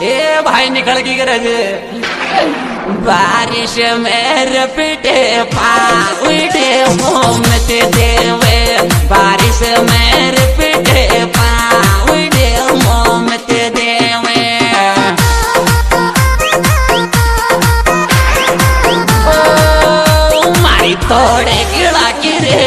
ए भाई निकल की गरज बारिश में रपटे पाउडे मोमते देवे बारिश में रपटे पाउडे मोमते देवे ओ मारी तोड़े गिड़ा की रे